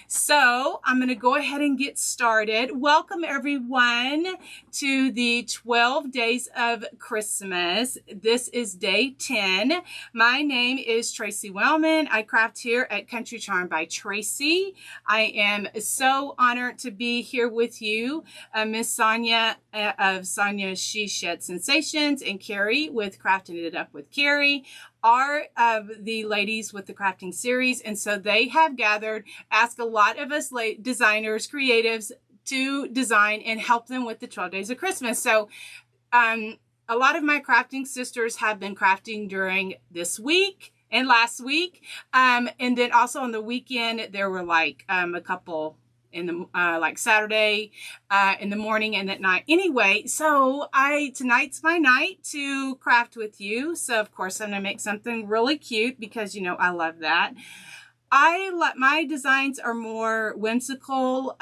So I'm going to go ahead and get started. Welcome everyone to the 12 days of Christmas. This is day 10. My name is Tracy Wellman. I craft here at Country Charm by Tracy. I am so honored to be here with you. Miss Sonia of Sonia She Shed Sensations and Carrie with Crafting It Up with Carrie are the ladies with the crafting series, and so they have gathered, asked a lot of us designers, creatives to design and help them with the 12 days of Christmas. So a lot of my crafting sisters have been crafting during this week and last week, and then also on the weekend there were like a couple in the like Saturday in the morning and at night. Anyway, so tonight's my night to craft with you. So of course I'm gonna make something really cute because you know I love that. My designs are more whimsical.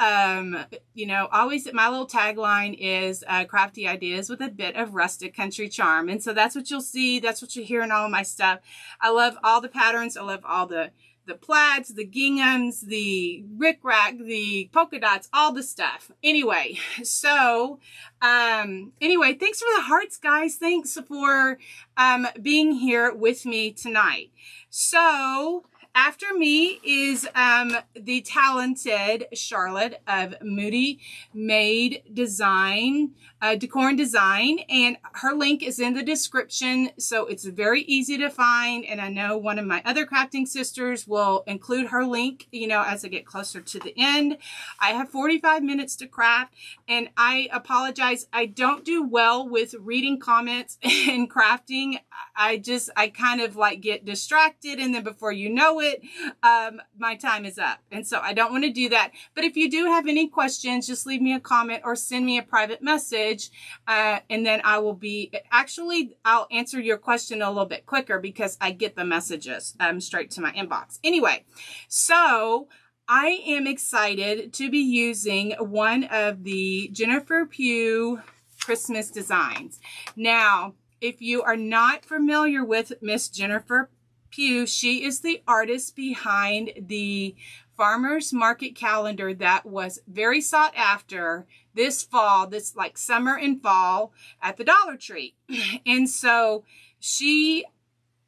You know, always my little tagline is crafty ideas with a bit of rustic country charm. And so that's what you'll see. That's what you hear in all of my stuff. I love all the patterns. I love all the plaids, the ginghams, the rickrack, the polka dots, all the stuff. Anyway, so, anyway, thanks for the hearts, guys. Thanks for, being here with me tonight. So, after me is, the talented Charlotte of Moody Made Design, Decor and Design, and her link is in the description, so it's very easy to find, and I know one of my other crafting sisters will include her link, you know, as I get closer to the end. I have 45 minutes to craft, and I apologize, I don't do well with reading comments and crafting. I kind of like get distracted, and then before you know it, my time is up, and so I don't want to do that. But if you do have any questions, just leave me a comment or send me a private message, and then I will I'll answer your question a little bit quicker because I get the messages straight to my inbox. Anyway, so I am excited to be using one of the Jennifer Pugh Christmas designs. Now, if you are not familiar with Miss Jennifer Pugh, she is the artist behind the farmers market calendar that was very sought after this fall, this like summer and fall at the Dollar Tree. And so she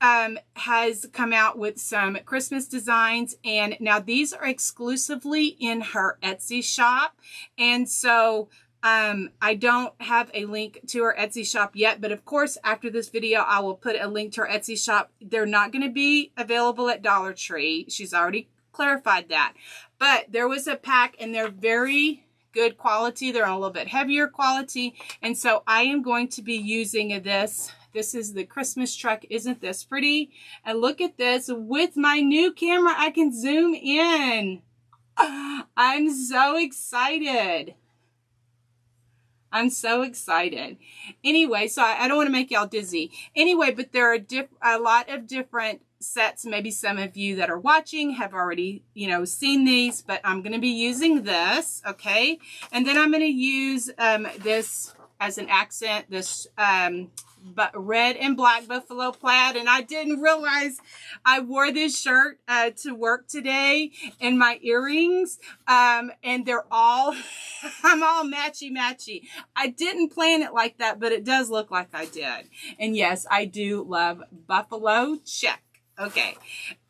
has come out with some Christmas designs, and now these are exclusively in her Etsy shop. And so I don't have a link to her Etsy shop yet, but of course, after this video, I will put a link to her Etsy shop. They're not going to be available at Dollar Tree. She's already clarified that, but there was a pack and they're very good quality. They're a little bit heavier quality. And so I am going to be using this. This is the Christmas truck. Isn't this pretty? And look at this. With my new camera, I can zoom in. I'm so excited. I'm so excited. Anyway, so I don't want to make y'all dizzy. Anyway, but there are a lot of different sets. Maybe some of you that are watching have already, you know, seen these, but I'm going to be using this, okay? And then I'm going to use this as an accent, this red and black buffalo plaid. And I didn't realize I wore this shirt to work today, and my earrings, and they're all, I'm all matchy-matchy. I didn't plan it like that, but it does look like I did. And yes, I do love buffalo. Check. Okay,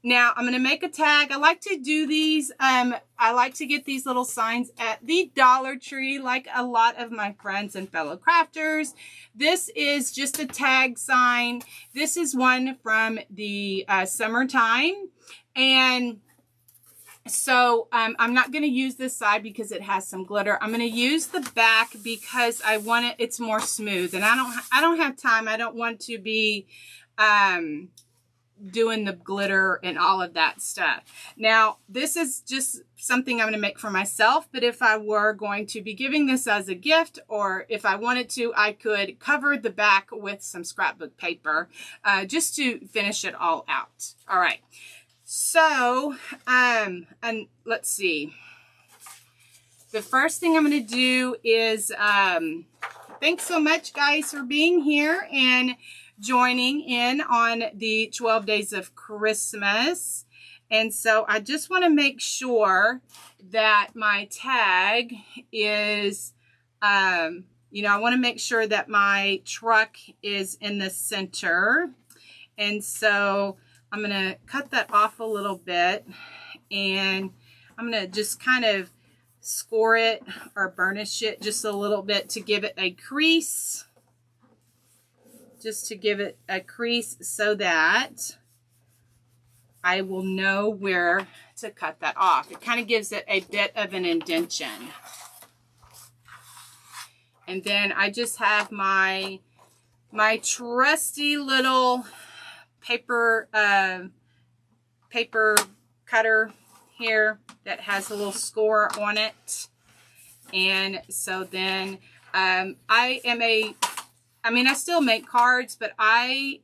now I'm going to make a tag. I like to do these. I like to get these little signs at the Dollar Tree, like a lot of my friends and fellow crafters. This is just a tag sign. This is one from the summertime. And so I'm not going to use this side because it has some glitter. I'm going to use the back because I want it, it's more smooth. And I don't have time. I don't want to be doing the glitter and all of that stuff. Now, this is just something I'm going to make for myself, but if I were going to be giving this as a gift, or if I wanted to, I could cover the back with some scrapbook paper just to finish it all out. All right. So, and let's see. The first thing I'm going to do is, thanks so much, guys, for being here and joining in on the 12 days of Christmas. And so I just want to make sure that my tag is, you know, I want to make sure that my truck is in the center. And so I'm going to cut that off a little bit, and I'm going to just kind of score it or burnish it just a little bit to give it a crease. Just to give it a crease so that I will know where to cut that off. It kind of gives it a bit of an indentation. And then I just have my trusty little paper cutter here that has a little score on it. And so then I still make cards, but I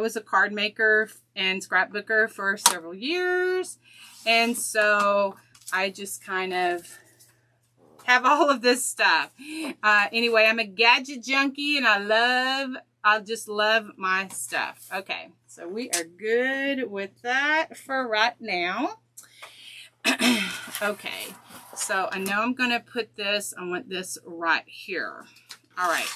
was a card maker and scrapbooker for several years. And so I just kind of have all of this stuff. Anyway, I'm a gadget junkie, and I just love my stuff. Okay, so we are good with that for right now. Okay, so I know I'm going to put this, I want this right here. All right.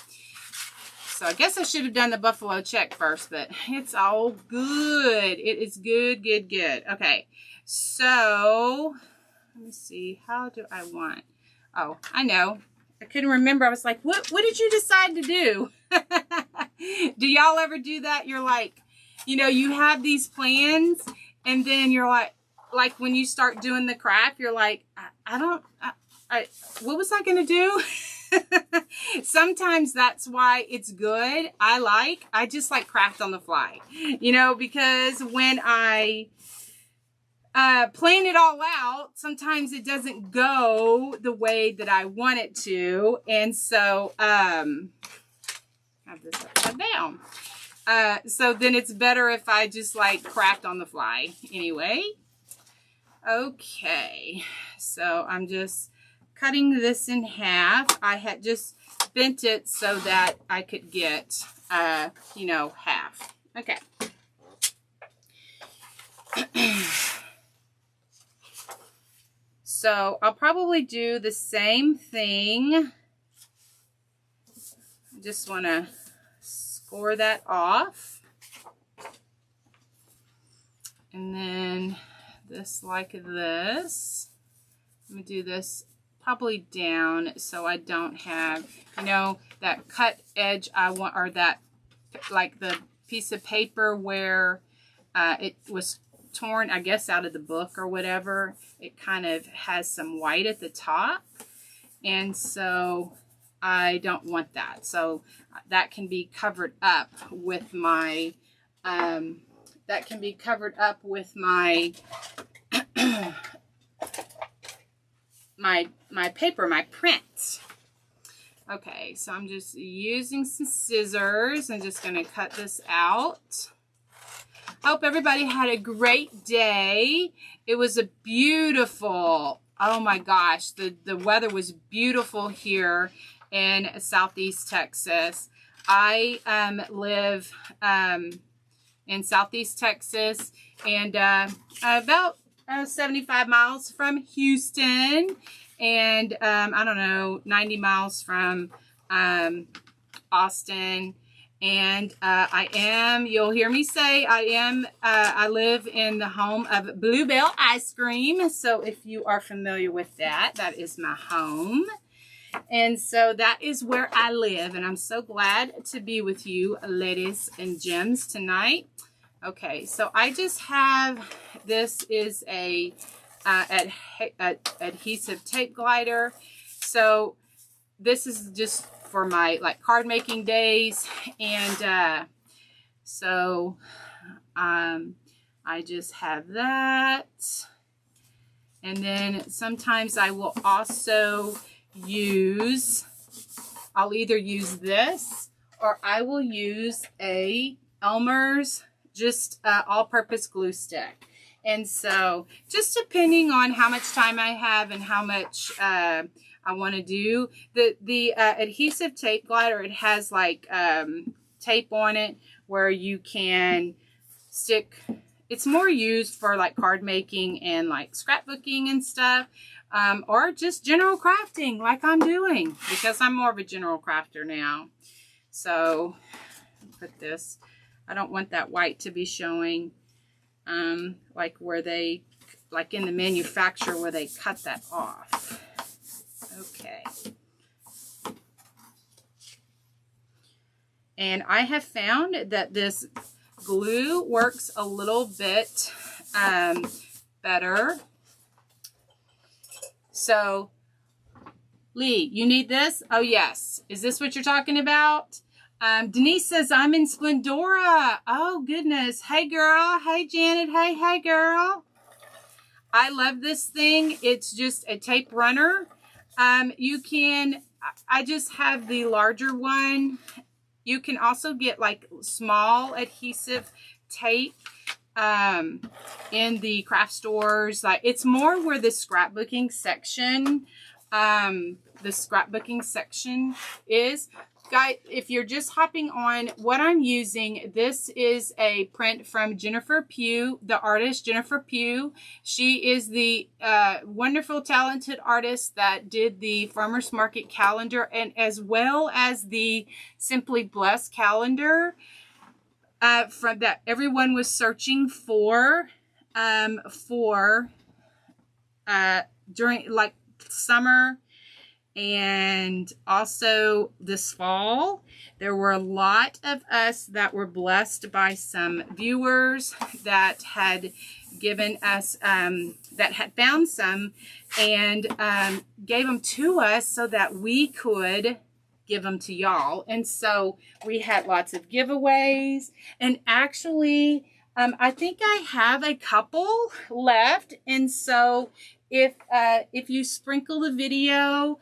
So I guess I should have done the buffalo check first, but it's all good. It is good, good, good. Okay, so let me see. How do I want? Oh, I know. I couldn't remember. I was like, what did you decide to do? Do y'all ever do that? You're like, you know, you have these plans, and then you're like when you start doing the craft, you're like, what was I going to do? Sometimes that's why it's good. I just like craft on the fly, you know, because when I plan it all out, sometimes it doesn't go the way that I want it to. And so, have this upside down. So then it's better if I just like craft on the fly anyway. Okay. So I'm just cutting this in half. I had just bent it so that I could get, you know, half. Okay. So I'll probably do the same thing. I just want to score that off. And then this like this. I'm going to do this probably down so I don't have, you know, that cut edge I want, or that, like the piece of paper where it was torn, I guess, out of the book or whatever. It kind of has some white at the top, and so I don't want that. So that can be covered up with my my paper, my print. Okay, so I'm just using some scissors and just going to cut this out. I hope everybody had a great day. It was a beautiful, oh my gosh, the weather was beautiful here in Southeast Texas. I live in Southeast Texas, and about 75 miles from Houston, and I don't know, 90 miles from Austin. And you'll hear me say, I live in the home of Bluebell Ice Cream. So if you are familiar with that, that is my home. And so that is where I live. And I'm so glad to be with you, ladies and gems, tonight. Okay, so I just have, this is a adhesive tape glider. So this is just for my like card making days, and so I just have that, and then sometimes I will also use, I'll either use this or I will use a Elmer's just all-purpose glue stick. And so just depending on how much time I have and how much I want to do. The adhesive tape glider, it has like tape on it where you can stick it's more used for like card making and like scrapbooking and stuff, or just general crafting like I'm doing, because I'm more of a general crafter now. So put this, I don't want that white to be showing, like where they, like in the manufacturer where they cut that off. Okay. And I have found that this glue works a little bit better. So, Lee, you need this? Oh, yes. Is this what you're talking about? Denise says, I'm in Splendora. Oh, goodness. Hey, girl. Hey, Janet. Hey, hey, girl. I love this thing. It's just a tape runner. You can, I just have the larger one. You can also get like small adhesive tape in the craft stores. Like, it's more where the scrapbooking section is. Guys, if you're just hopping on, what I'm using, this is a print from Jennifer Pugh, the artist Jennifer Pugh. She is the wonderful, talented artist that did the Farmers Market calendar, and as well as the Simply Blessed calendar from that everyone was searching for during like summer. And also this fall, there were a lot of us that were blessed by some viewers that had given us, that had found some and gave them to us so that we could give them to y'all. And so we had lots of giveaways. And actually, I think I have a couple left. And so if you sprinkle the video,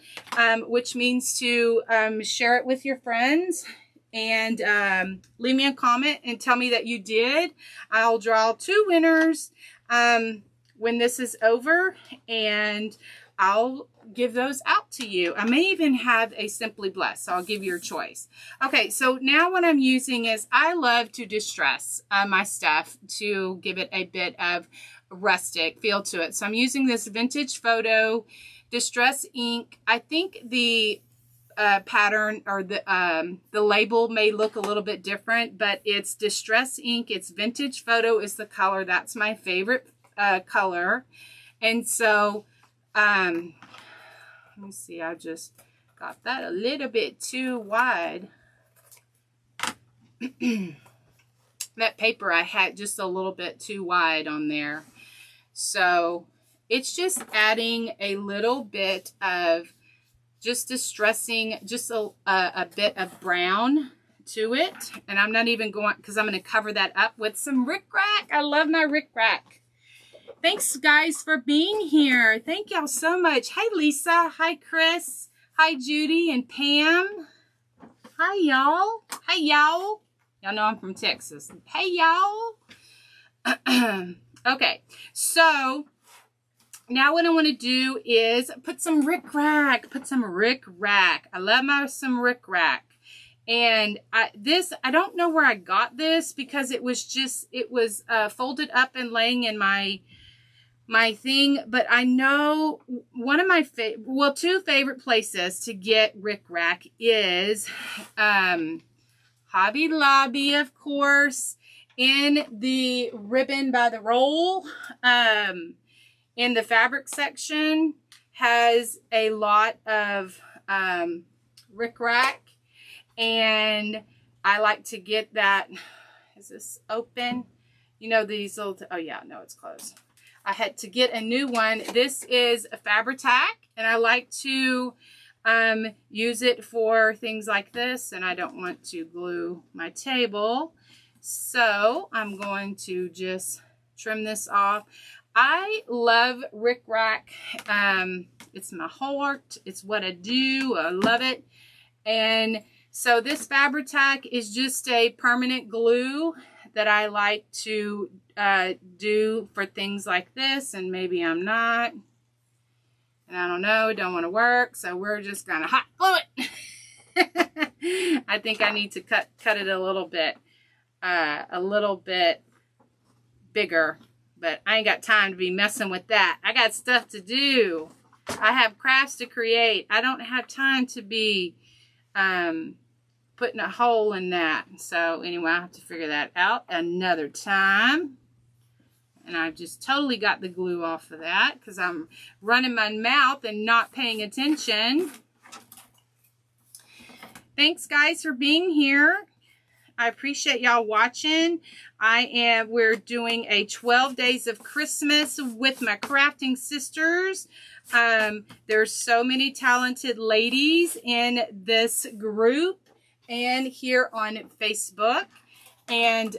which means to share it with your friends and leave me a comment and tell me that you did, I'll draw 2 winners when this is over, and I'll give those out to you. I may even have a Simply Blessed, so I'll give you your choice. Okay, so now what I'm using is, I love to distress my stuff to give it a bit of rustic feel to it. So I'm using this Vintage Photo Distress ink. I think the pattern or the label may look a little bit different, but it's Distress ink. It's Vintage Photo is the color. That's my favorite color. And so let me see, I just got that a little bit too wide. That paper I had just a little bit too wide on there. So it's just adding a little bit of just distressing, just a bit of brown to it. And I'm not even going, because I'm going to cover that up with some rickrack. I love my rickrack. Thanks, guys, for being here. Thank y'all so much. Hi, Lisa. Hi, Chris. Hi, Judy and Pam. Hi, y'all. Hi, y'all. Y'all know I'm from Texas. Hey, y'all. Okay, so now what I want to do is put some rickrack. Put some rickrack. I love some rickrack. And I don't know where I got this, because it was folded up and laying in my thing, but I know one of my 2 favorite places to get rickrack is Hobby Lobby, of course, in the ribbon by the roll, in the fabric section, has a lot of rickrack, and I like to get that. Is this open? You know, these little, oh yeah, no, it's closed. I had to get a new one. This is a Fabri-Tac, and I like to use it for things like this, and I don't want to glue my table. So I'm going to just trim this off. I love rickrack. It's my heart. It's what I do. I love it. And so this Fabri-Tac is just a permanent glue that I like to do for things like this, and maybe I'm not. And I don't know, don't want to work, so we're just gonna hot glue it. I think I need to cut it a little bit bigger, but I ain't got time to be messing with that. I got stuff to do. I have crafts to create. I don't have time to be putting a hole in that. So anyway, I have to figure that out another time. And I've just totally got the glue off of that because I'm running my mouth and not paying attention. Thanks, guys, for being here. I appreciate y'all watching. We're doing a 12 days of Christmas with my crafting sisters. There's so many talented ladies in this group and here on Facebook. And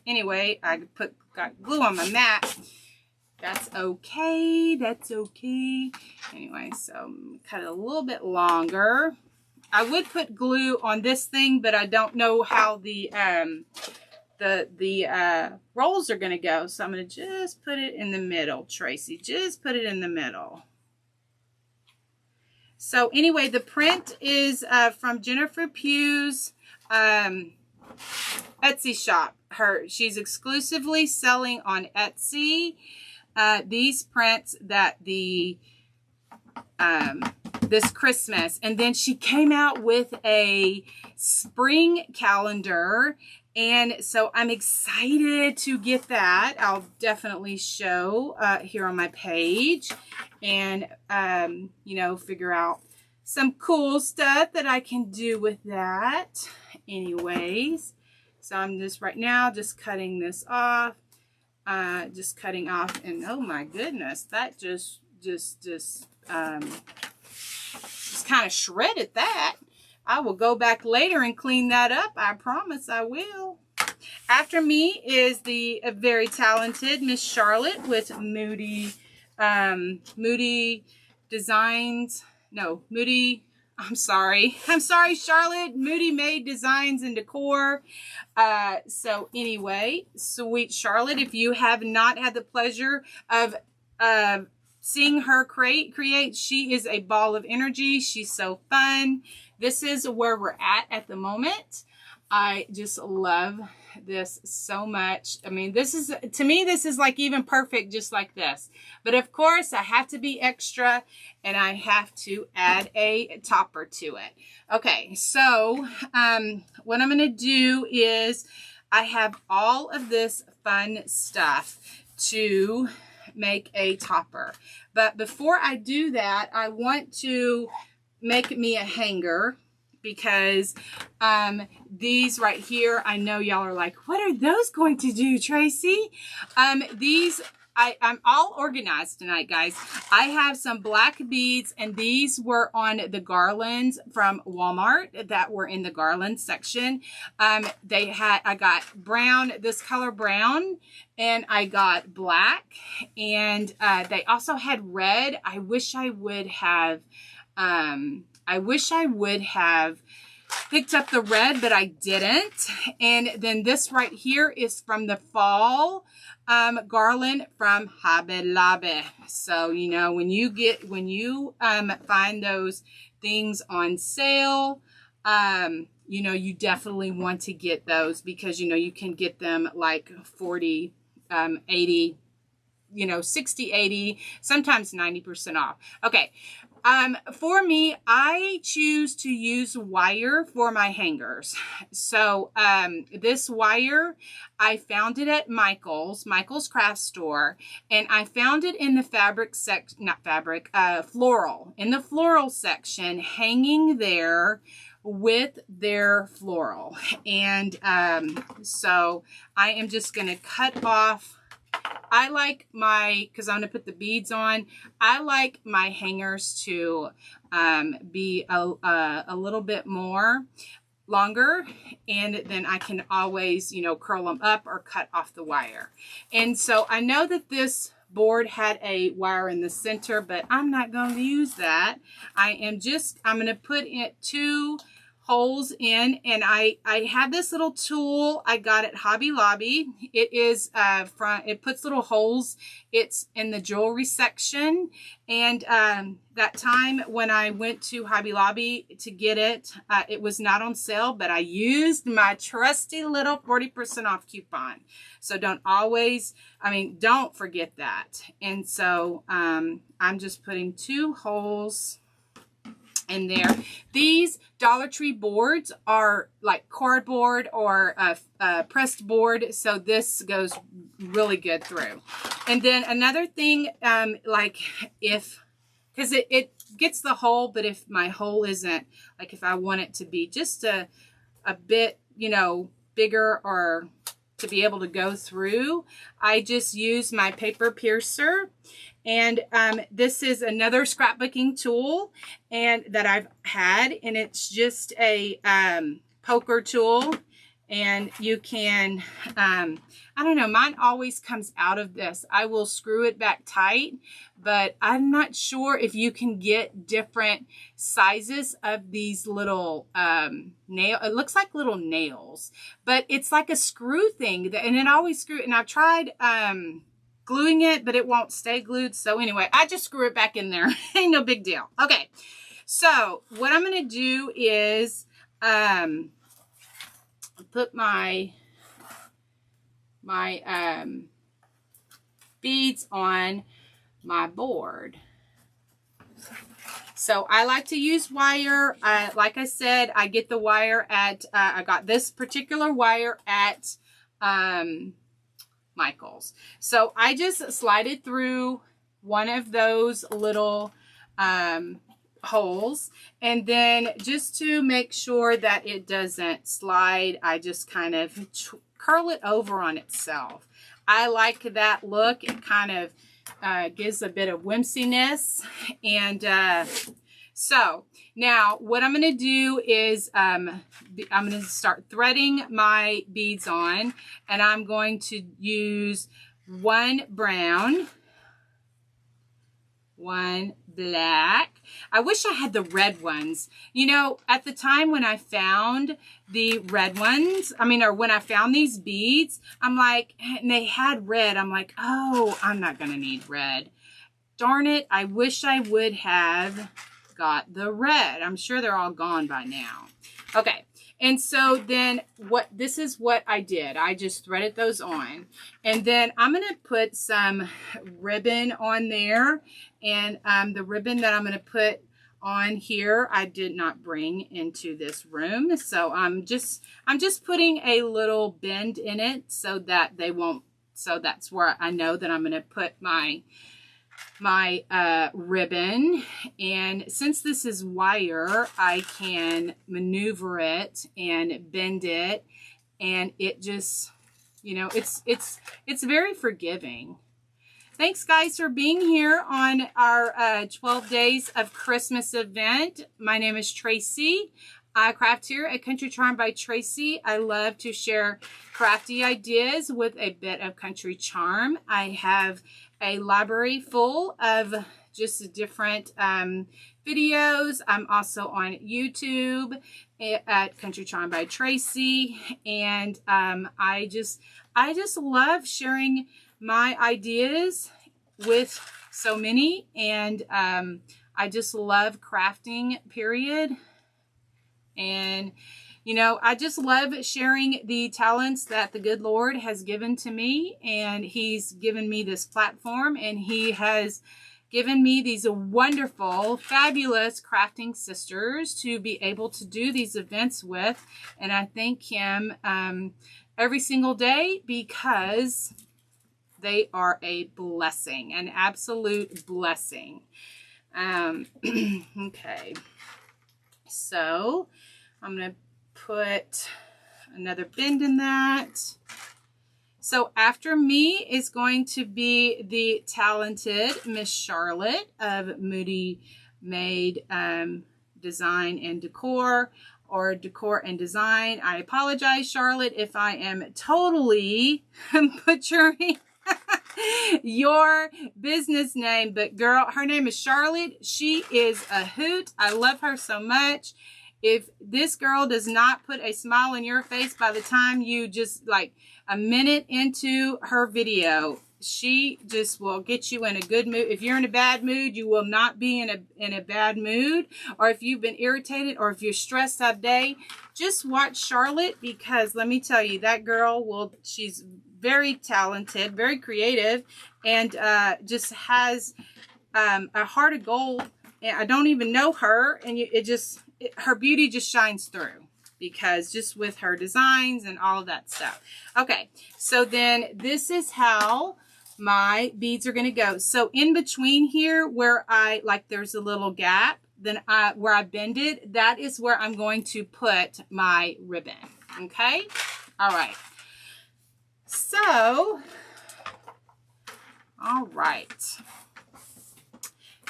anyway, I got glue on my mat. That's okay. That's okay. Anyway, so cut it a little bit longer. I would put glue on this thing, but I don't know how the rolls are going to go. So I'm going to just put it in the middle, Tracy. Just put it in the middle. So anyway, the print is from Jennifer Pugh's Etsy shop. She's exclusively selling on Etsy these prints that this Christmas, and then she came out with a spring calendar, and so I'm excited to get that. I'll definitely show here on my page, and you know, figure out some cool stuff that I can do with that. Anyways, so I'm just right now just cutting this off, just cutting off, and oh my goodness, that just kind of shredded that. I will go back later and clean that up. I promise I will. After me is the very talented Miss Charlotte with Moody Designs. No, Moody. I'm sorry, Charlotte. Moody Made Designs and Decor. So anyway, sweet Charlotte, if you have not had the pleasure of seeing her create, she is a ball of energy. She's so fun. This is where we're at the moment. I just love this so much. I mean, this is, to me, this is like even perfect just like this. But of course, I have to be extra and I have to add a topper to it. Okay, so what I'm going to do is I have all of this fun stuff to make a topper. But before I do that, I want to make me a hanger, because these right here, I know y'all are like, what are those going to do, Tracy? These, I'm all organized tonight, guys. I have some black beads, and these were on the garlands from Walmart that were in the garland section. I got brown, this color brown, and I got black, and they also had red. I wish I would have picked up the red, but I didn't. And then this right here is from the fall garland from Hobby Lobby. So, you know, when you find those things on sale, you know, you definitely want to get those, because, you know, you can get them like 40, 80, you know, 60, 80, sometimes 90% off. Okay. For me, I choose to use wire for my hangers. So, this wire, I found it at Michael's craft store, and I found it in the floral, in the floral section, hanging there with their floral. And, so I am just going to cut off. I like because I'm going to put the beads on, I like my hangers to be a little bit more longer, and then I can always, you know, curl them up or cut off the wire. And so I know that this board had a wire in the center, but I'm not going to use that. I'm going to put it 2 holes in, and I have this little tool I got at Hobby Lobby. It is it puts little holes. It's in the jewelry section, and that time when I went to Hobby Lobby to get it, it was not on sale, but I used my trusty little 40% off coupon. So don't forget that. And so I'm just putting 2 holes in there. These Dollar Tree boards are like cardboard or pressed board, so this goes really good through. And then another thing, because it gets the hole, but if my hole isn't, like if I want it to be just a bit, bigger or to be able to go through, I just use my paper piercer. And this is another scrapbooking tool and that I've had, and it's just a poker tool. And you can, I don't know, mine always comes out of this. I will screw it back tight, but I'm not sure if you can get different sizes of these little it looks like little nails, but it's like a screw thing, and it always screws. And I've tried gluing it, but it won't stay glued. So anyway, I just screw it back in there. Ain't no big deal. Okay, so what I'm going to do is put my beads on my board. So I like to use wire. Like I said, I get the wire at, I got this particular wire at Michael's. So I just slide it through one of those little holes, and then just to make sure that it doesn't slide, I just kind of curl it over on itself. I like that look. It kind of gives a bit of whimsiness. And so now what I'm going to do is I'm going to start threading my beads on, and I'm going to use 1 brown, 1 black. I wish I had the red ones. At the time when I found the red ones, or when I found these beads, I'm like, and they had red, I'm like, oh, I'm not going to need red. Darn it, I wish I would have got the red. I'm sure they're all gone by now. Okay. And so then this is what I did. I just threaded those on. And then I'm going to put some ribbon on there. And the ribbon that I'm going to put on here, I did not bring into this room. So I'm just putting a little bend in it so that they won't, so that's where I know that I'm going to put my ribbon. And since this is wire, I can maneuver it and bend it, and it just, it's very forgiving. Thanks guys for being here on our 12 days of Christmas event. My name is Tracy. I craft here at Country Charm by Tracy. I love to share crafty ideas with a bit of country charm. I have a library full of just different videos. I'm also on YouTube at Country Charm by Tracy, and I just love sharing my ideas with so many, and I just love crafting, period. And I just love sharing the talents that the good Lord has given to me, and He's given me this platform, and He has given me these wonderful, fabulous crafting sisters to be able to do these events with. And I thank Him every single day, because they are a blessing, an absolute blessing. Okay, so I'm going to put another bend in that. So after me is going to be the talented Miss Charlotte of Moody Made Design and Decor, or Decor and Design. I apologize, Charlotte, if I am totally butchering your business name, but girl, her name is Charlotte. She is a hoot. I love her so much. If this girl does not put a smile on your face by the time you just like a minute into her video, she just will get you in a good mood. If you're in a bad mood, you will not be in a bad mood. Or if you've been irritated or if you're stressed that day, just watch Charlotte, because let me tell you, that girl will, she's very talented, very creative, and just has a heart of gold. And I don't even know her, and her beauty just shines through, because just with her designs and all of that stuff. Okay, so then this is how my beads are going to go. So in between here where there's a little gap, then where I bend it, that is where I'm going to put my ribbon. Okay, all right. So, all right.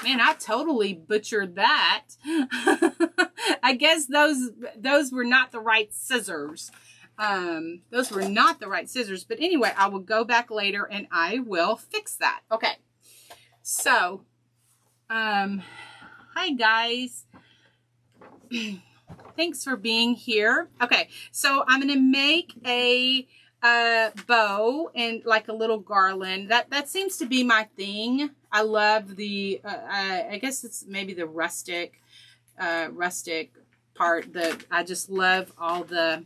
Man, I totally butchered that. I guess those were not the right scissors. Those were not the right scissors. But anyway, I will go back later and I will fix that. Okay. So, hi guys. Thanks for being here. Okay. So I'm going to make a bow and like a little garland. That seems to be my thing. I love the, I guess it's maybe the rustic part. I just love all the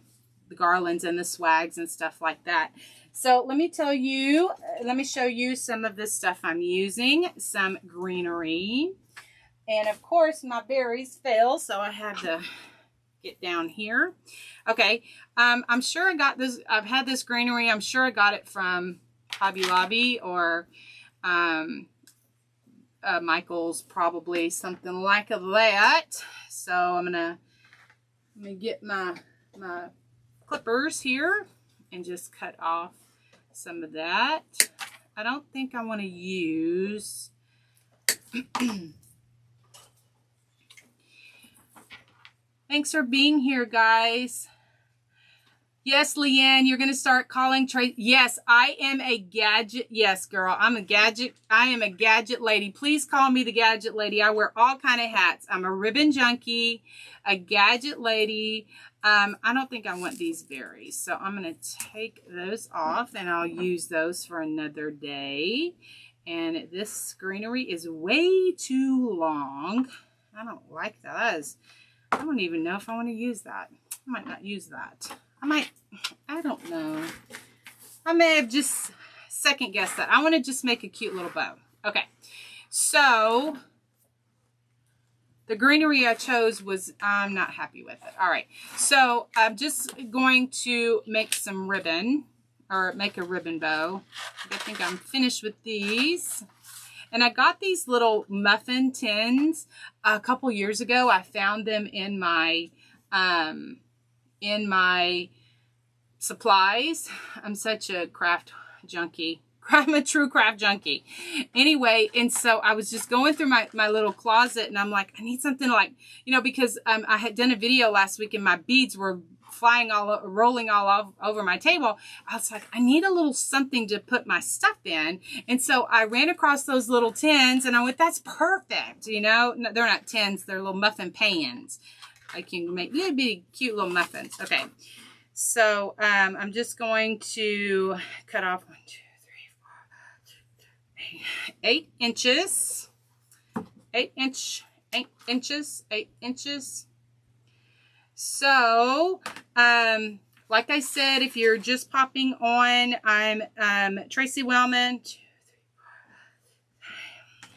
garlands and the swags and stuff like that. So let me show you some of the stuff I'm using. Some greenery. And of course my berries fell, so I had to get down here. Okay, I'm sure I got this, I've had this greenery, I'm sure I got it from Hobby Lobby or Michael's, probably something like that. So I'm gonna get my clippers here and just cut off some of that. I don't think I want to use Thanks for being here, guys. Yes, Leanne, you're going to start calling Tracy. Yes, I am a gadget. Yes, girl, I'm a gadget. I am a gadget lady. Please call me the gadget lady. I wear all kind of hats. I'm a ribbon junkie, a gadget lady. I don't think I want these berries, so I'm going to take those off and I'll use those for another day. And this greenery is way too long. I don't like that. I don't even know if I want to use that. I might not use that. I don't know. I may have just second guessed that. I want to just make a cute little bow. Okay. So the greenery I chose I'm not happy with it. All right. So I'm just going to make some ribbon, or make a ribbon bow. I think I'm finished with these. And I got these little muffin tins a couple years ago. I found them in my supplies. I'm such a craft junkie. I'm a true craft junkie. Anyway, and so I was just going through my little closet, and I'm like, I need something like, because I had done a video last week and my beads were rolling all over my table. I was like, I need a little something to put my stuff in. And so I ran across those little tins and I went, that's perfect. They're not tins, they're little muffin pans. I can make little bitty cute little muffins. Okay. So I'm just going to cut off 1, 2, 3, 4, 8 inches. 8 inches. So, like I said, if you're just popping on, I'm Tracy Wellman. 2, 3, 4, 5.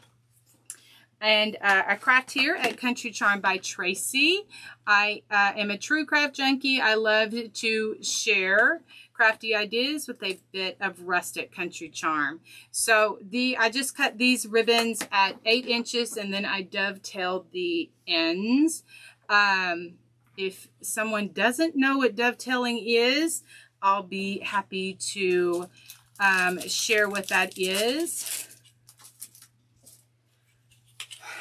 And I craft here at Country Charm by Tracy. I am a true craft junkie. I love to share crafty ideas with a bit of rustic country charm. So I just cut these ribbons at 8 inches and then I dovetailed the ends. If someone doesn't know what dovetailing is, I'll be happy to share what that is.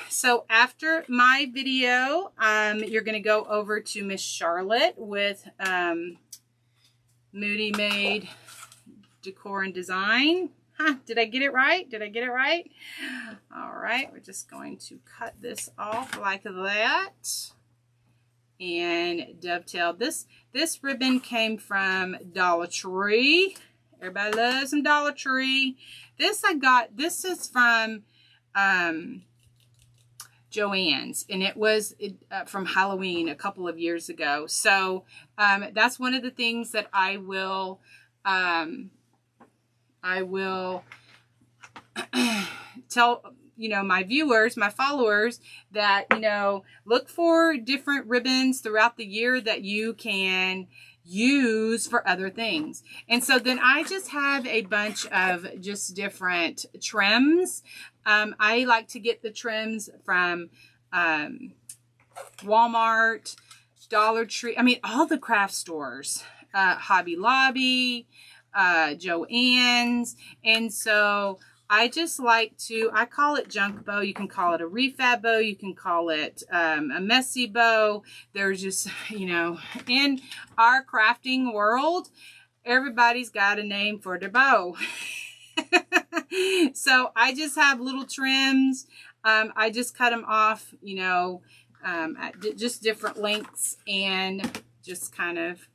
So after my video, you're going to go over to Miss Charlotte with Moody Made Decor and Design. Did I get it right? Did I get it right? All right, we're just going to cut this off like that. and dovetail. This ribbon came from Dollar Tree. Everybody loves some Dollar Tree. This is from Joann's, and it was from Halloween a couple of years ago. So that's one of the things that I will tell, you know, my viewers, my followers, that, you know, look for different ribbons throughout the year that you can use for other things. And so then I just have a bunch of just different trims. I like to get the trims from Walmart, Dollar Tree, I mean, all the craft stores, Hobby Lobby, Joann's. And so I just like to, I call it junk bow. You can call it a refab bow. You can call it a messy bow. There's just, you know, in our crafting world, everybody's got a name for their bow. So I just have little trims. I just cut them off, you know, at just different lengths, and just kind of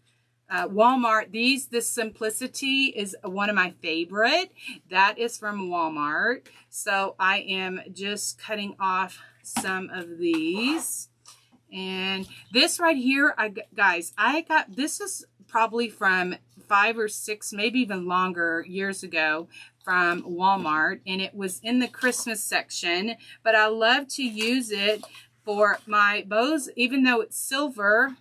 Walmart. This Simplicity is one of my favorite. That is from Walmart. So I am just cutting off some of these. And this right here, guys, I got, this is probably from 5 or 6, maybe even longer, years ago, from Walmart. And it was in the Christmas section. But I love to use it for my bows, even though it's silver.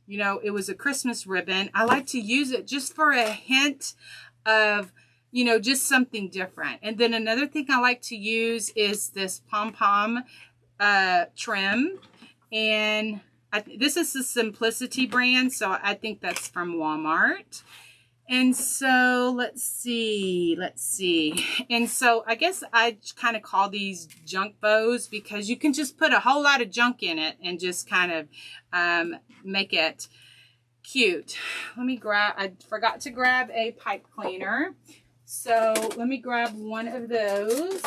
You know, it was a Christmas ribbon. I like to use it just for a hint of, you know, just something different. And then another thing I like to use is this pom-pom trim. And this is the Simplicity brand, so I think that's from Walmart. And so let's see. And so I guess I kind of call these junk bows, because you can just put a whole lot of junk in it and just kind of make it cute. Let me grab, I forgot to grab a pipe cleaner. So let me grab one of those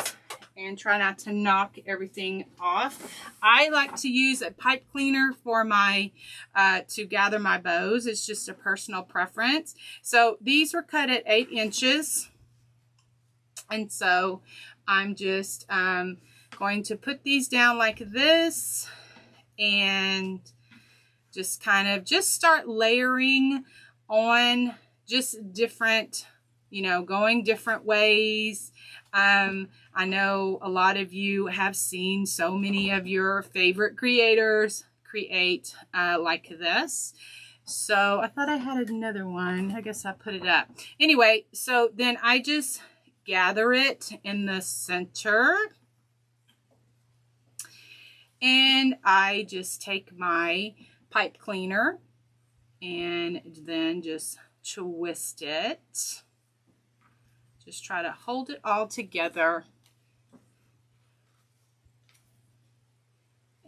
and try not to knock everything off. I like to use a pipe cleaner for my, to gather my bows. It's just a personal preference. So these were cut at 8 inches. And so I'm just going to put these down like this, and just kind of just start layering on just different, you know, going different ways. I know a lot of you have seen so many of your favorite creators create like this. So I thought I had another one. I guess I put it up. Anyway, so then I just gather it in the center. And I just take my pipe cleaner and then just twist it. Just try to hold it all together.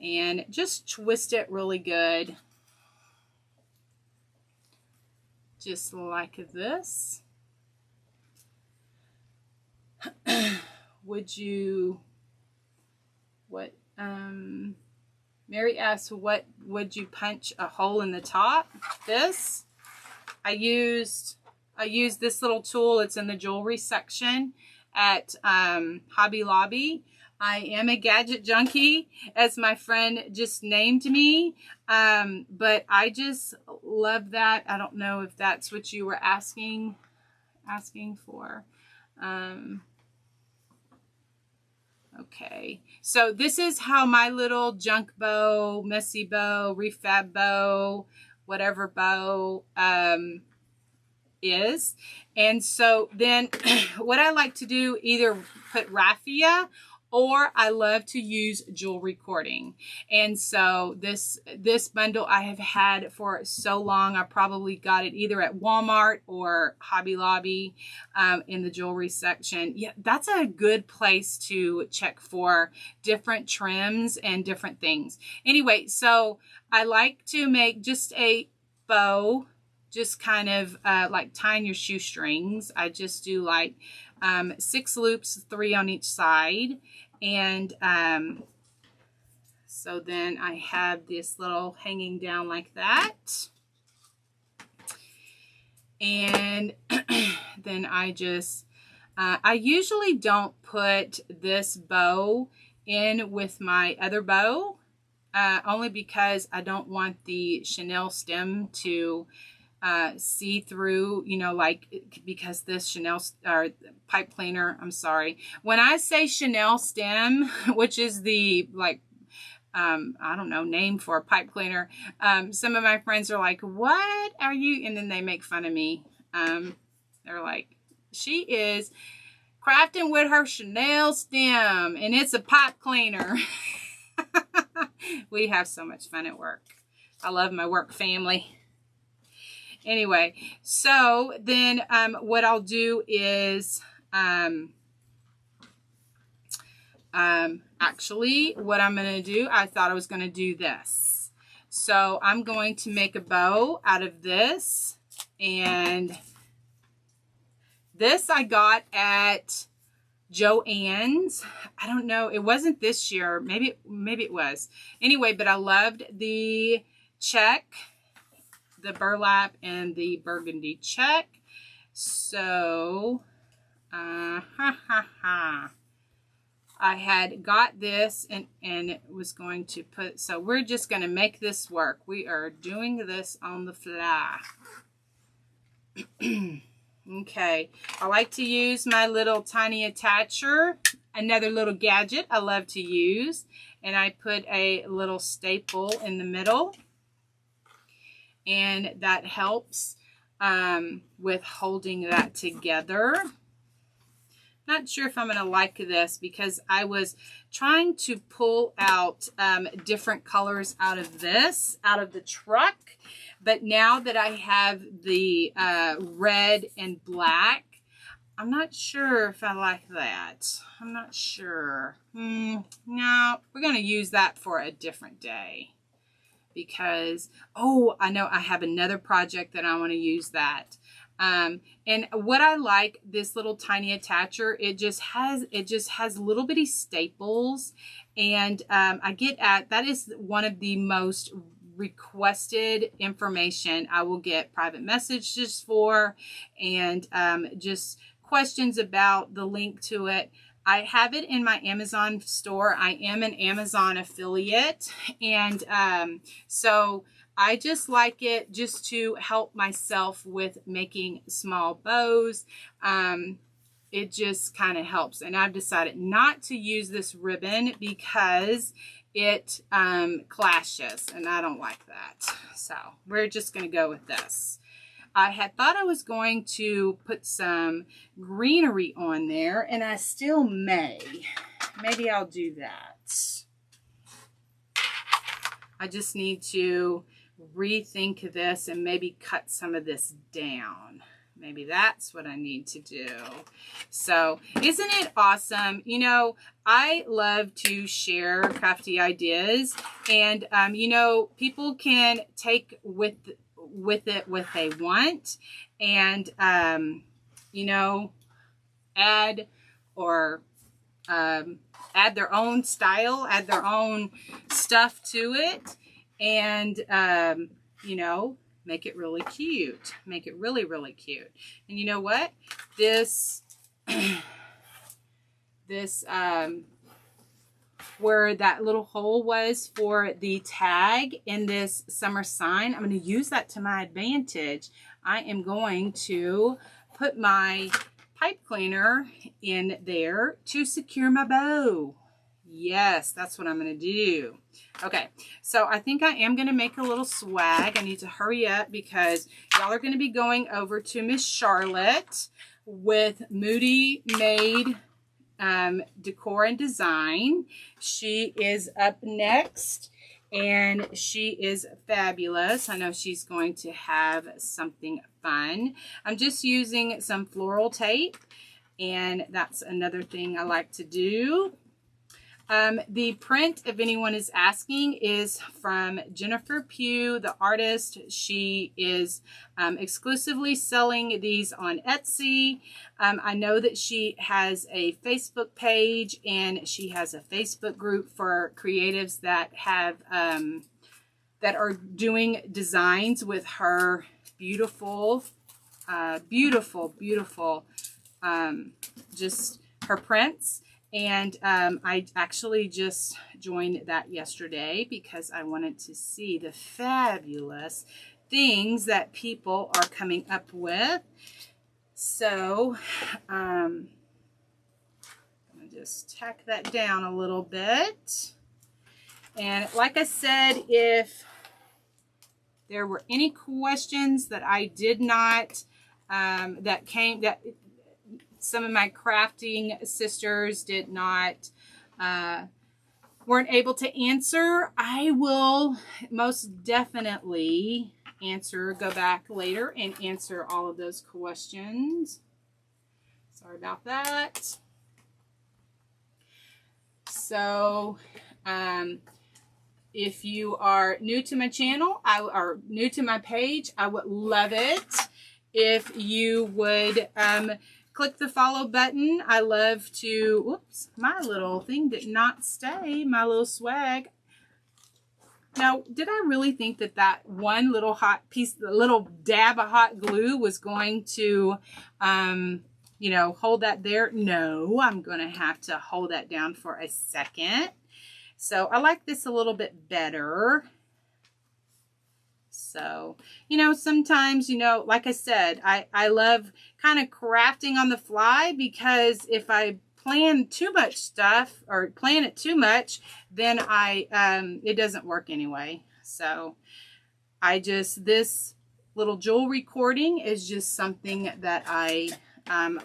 And just twist it really good. Just like this. Mary asked, what would you punch a hole in the top? This. I used this little tool. It's in the jewelry section at Hobby Lobby. I am a gadget junkie, as my friend just named me. But I just love that. I don't know if that's what you were asking for. Okay, so this is how my little junk bow, messy bow, refab bow, whatever bow is. And so then what I like to do, either put raffia, or I love to use jewelry cording. And so this bundle I have had for so long. I probably got it either at Walmart or Hobby Lobby in the jewelry section. Yeah, that's a good place to check for different trims and different things. Anyway, so I like to make just a bow, just kind of like tying your shoestrings. I just do like 6 loops, 3 on each side. And So then I have this little hanging down like that. And then I just, I usually don't put this bow in with my other bow, only because I don't want the chenille stem to see through, you know, like, because this chenille or pipe cleaner, I'm sorry. When I say chenille stem, which is the, like, I don't know, name for a pipe cleaner. Some of my friends are like, what are you? And then they make fun of me. They're like, she is crafting with her chenille stem and it's a pipe cleaner. We have so much fun at work. I love my work family. Anyway, so then what I'll do is, actually, what I'm going to do, I thought I was going to do this. So I'm going to make a bow out of this. And this I got at Joann's. I don't know. It wasn't this year. Maybe it was. Anyway, but I loved the check, the burlap, and the burgundy check. So, I had got this and was going to put, so we're just going to make this work. We are doing this on the fly. Okay, I like to use my little tiny attacher, another little gadget I love to use, and I put a little staple in the middle, and that helps with holding that together. Not sure if I'm going to like this because I was trying to pull out different colors out of this, out of the truck. But now that I have the red and black, I'm not sure if I like that. I'm not sure. No, we're going to use that for a different day. Because, oh, I know I have another project that I want to use that. And what I like, this little tiny attacher, it just has little bitty staples, and I get at, that is one of the most requested information I will get private messages for, and just questions about the link to it. I have it in my Amazon store. I am an Amazon affiliate, and so I just like it just to help myself with making small bows. It just kind of helps. And I've decided not to use this ribbon because it clashes, and I don't like that. So we're just going to go with this. I had thought I was going to put some greenery on there, and I still may. Maybe I'll do that. I just need to rethink this and maybe cut some of this down. Maybe that's what I need to do. So isn't it awesome? You know, I love to share crafty ideas, and you know, people can take with it what they want, and you know, add their own style, add their own stuff to it, and you know, make it really cute. Make it really, really cute. And you know what? This where that little hole was for the tag in this summer sign, I'm going to use that to my advantage. I am going to put my pipe cleaner in there to secure my bow. Yes, that's what I'm going to do. Okay, so I think I am going to make a little swag. I need to hurry up because y'all are going to be going over to Miss Charlotte with Moody Made Decor and Design. She is up next, and she is fabulous. I know she's going to have something fun. I'm just using some floral tape, and that's another thing I like to do. The print, if anyone is asking, is from Jennifer Pugh, the artist. She is exclusively selling these on Etsy. I know that she has a Facebook page, and she has a Facebook group for creatives that have that are doing designs with her beautiful, beautiful, just her prints. And I actually just joined that yesterday because I wanted to see the fabulous things that people are coming up with. So I'm going to just tack that down a little bit. And like I said, if there were any questions that I did not, that some of my crafting sisters did not, weren't able to answer, I will most definitely go back later and answer all of those questions. Sorry about that. So, if you are new to my channel, or new to my page, I would love it if you would click the follow button. I love to, whoops, my little thing did not stay, my little swag. Now, did I really think that that one little hot piece, the little dab of hot glue was going to, you know, hold that there? No, I'm going to have to hold that down for a second. So I like this a little bit better. So, you know, sometimes, you know, like I said, I love kind of crafting on the fly, because if I plan too much stuff or plan it too much, then it doesn't work anyway. So this little jewel recording is just something that I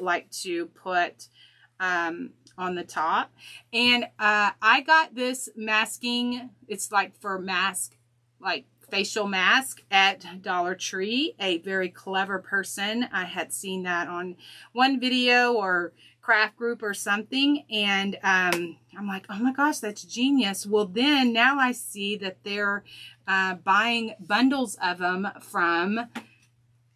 like to put on the top. And I got this masking, it's like for facial mask at Dollar Tree. A very clever person, I had seen that on one video or craft group or something, and I'm like, oh my gosh, that's genius. Well, then now I see that they're buying bundles of them from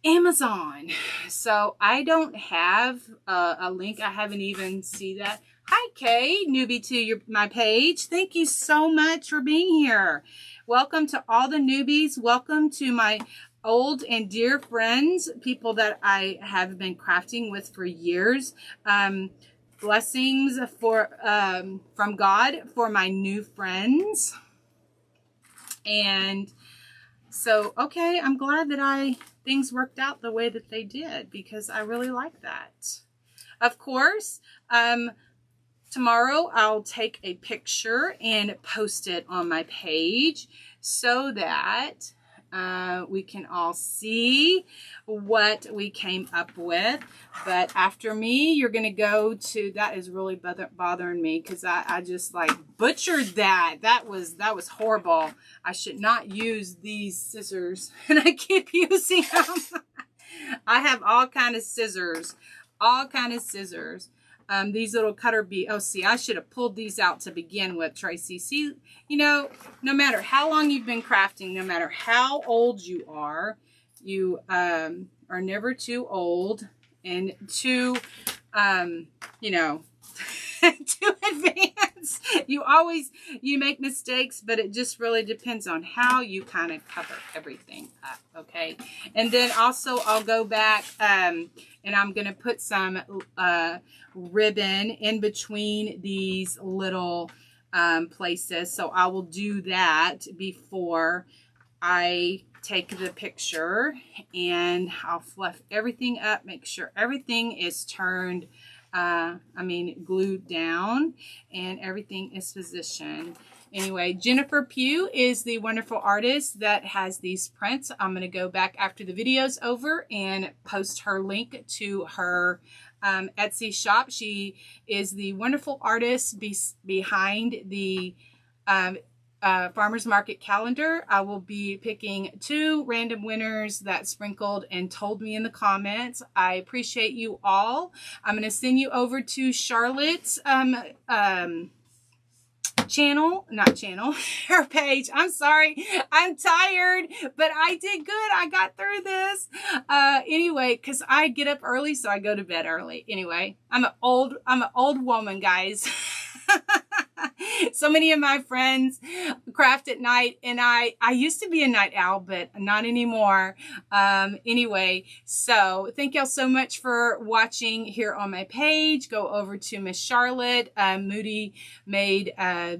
Amazon. So I don't have a link. I haven't even seen that. Hi, Kay, newbie to my page. Thank you so much for being here. Welcome to all the newbies. Welcome to my old and dear friends, people that I have been crafting with for years. Blessings from God for my new friends. And so, okay, I'm glad that things worked out the way that they did, because I really like that. Of course, tomorrow I'll take a picture and post it on my page so that we can all see what we came up with. But after me, you're going to go to, that is really bothering me, because I just like butchered that. That was horrible. I should not use these scissors, and I keep using them. I have all kind of scissors. These little cutter bee. Oh, see, I should have pulled these out to begin with, Tracy. See, you know, no matter how long you've been crafting, no matter how old you are never too old and too, you know, too advanced. You make mistakes, but it just really depends on how you kind of cover everything up, okay? And then also I'll go back and I'm going to put some ribbon in between these little places. So I will do that before I take the picture, and I'll fluff everything up, make sure everything is turned, glued down, and everything is positioned. Anyway, Jennifer Pugh is the wonderful artist that has these prints. I'm going to go back after the video's over and post her link to her Etsy shop. She is the wonderful artist behind the Farmers Market calendar. I will be picking 2 random winners that sprinkled and told me in the comments. I appreciate you all. I'm going to send you over to Charlotte's her page. I'm sorry. I'm tired, but I did good. I got through this. Anyway, because I get up early, so I go to bed early. Anyway, I'm an old woman, guys. So many of my friends craft at night, and I used to be a night owl, but not anymore. Anyway, so thank y'all so much for watching here on my page. Go over to Miss Charlotte Moody Made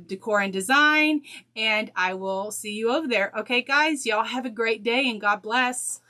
Decor and Design, and I will see you over there. Okay, guys, y'all have a great day, and God bless.